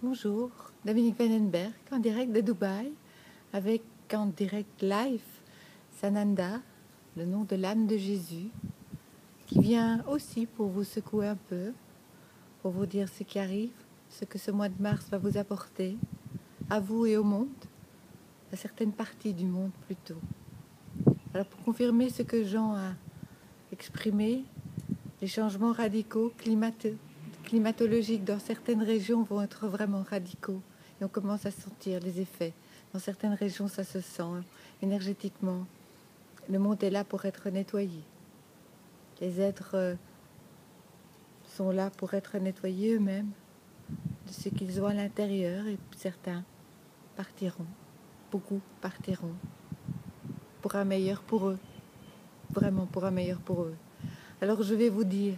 Bonjour, Dominique Vandenberg en direct de Dubaï avec en direct live Sananda, le nom de l'âme de Jésus, qui vient aussi pour vous secouer un peu, pour vous dire ce qui arrive, ce que ce mois de mars va vous apporter, à vous et au monde, à certaines parties du monde plutôt. Alors pour confirmer ce que Jean a exprimé, les changements radicaux climatologiques dans certaines régions vont être vraiment radicaux et on commence à sentir les effets. Dans certaines régions, ça se sent énergétiquement. Le monde est là pour être nettoyé. Les êtres sont là pour être nettoyés eux-mêmes de ce qu'ils ont à l'intérieur et certains partiront, beaucoup partiront pour un meilleur pour eux, vraiment pour un meilleur pour eux. Alors je vais vous dire,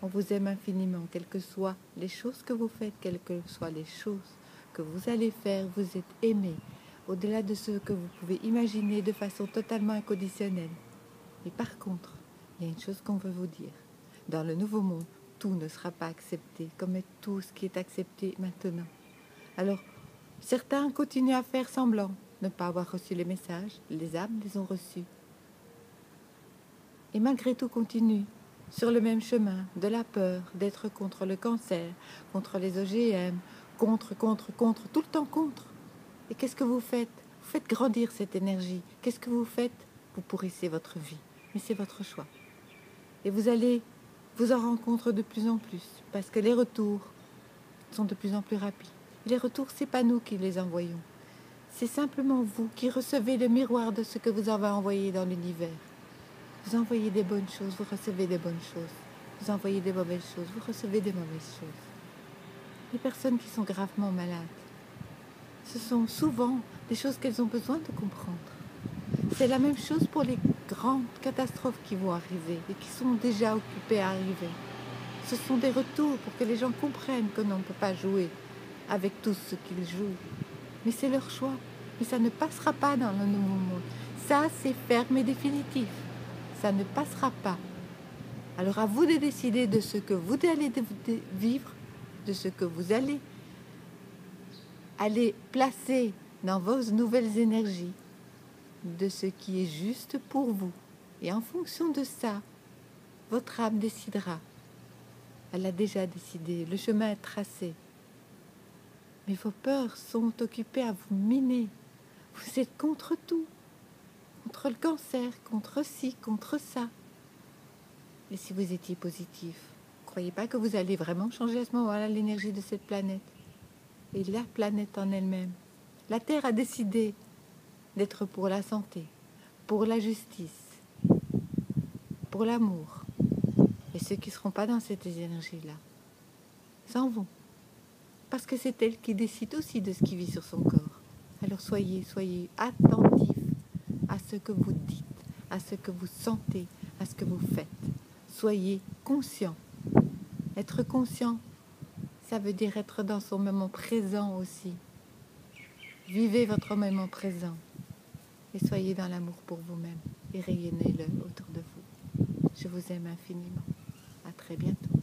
on vous aime infiniment, quelles que soient les choses que vous faites, quelles que soient les choses que vous allez faire, vous êtes aimé, au-delà de ce que vous pouvez imaginer de façon totalement inconditionnelle. Et par contre, il y a une chose qu'on veut vous dire. Dans le nouveau monde, tout ne sera pas accepté, comme est tout ce qui est accepté maintenant. Alors, certains continuent à faire semblant, ne pas avoir reçu les messages, les âmes les ont reçus. Et malgré tout continuent sur le même chemin de la peur, d'être contre le cancer, contre les OGM, contre, tout le temps contre. Et qu'est-ce que vous faites? Vous faites grandir cette énergie. Qu'est-ce que vous faites? Vous pourrissez votre vie. Mais c'est votre choix. Et vous allez vous en rendre compte de plus en plus, parce que les retours sont de plus en plus rapides. Et les retours, ce n'est pas nous qui les envoyons. C'est simplement vous qui recevez le miroir de ce que vous avez envoyé dans l'univers. Vous envoyez des bonnes choses, vous recevez des bonnes choses. Vous envoyez des mauvaises choses, vous recevez des mauvaises choses. Les personnes qui sont gravement malades, ce sont souvent des choses qu'elles ont besoin de comprendre. C'est la même chose pour les grandes catastrophes qui vont arriver et qui sont déjà occupées à arriver. Ce sont des retours pour que les gens comprennent que l'on ne peut pas jouer avec tout ce qu'ils jouent. Mais c'est leur choix. Mais ça ne passera pas dans le nouveau monde. Ça, c'est ferme et définitif. Ça ne passera pas. Alors à vous de décider de ce que vous allez vivre, de ce que vous allez placer dans vos nouvelles énergies, de ce qui est juste pour vous. Et en fonction de ça, votre âme décidera. Elle a déjà décidé, le chemin est tracé. Mais vos peurs sont occupées à vous miner. Vous êtes contre tout. Contre le cancer, contre ci, contre ça. Et si vous étiez positif, ne croyez pas que vous allez vraiment changer à ce moment-là l'énergie de cette planète. Et la planète en elle-même. La Terre a décidé d'être pour la santé, pour la justice, pour l'amour. Et ceux qui ne seront pas dans cette énergie-là s'en vont. Parce que c'est elle qui décide aussi de ce qui vit sur son corps. Alors soyez attentifs à ce que vous dites, à ce que vous sentez, à ce que vous faites. Soyez conscients. Être conscient, ça veut dire être dans son moment présent aussi. Vivez votre moment présent et soyez dans l'amour pour vous-même et rayonnez-le autour de vous. Je vous aime infiniment. À très bientôt.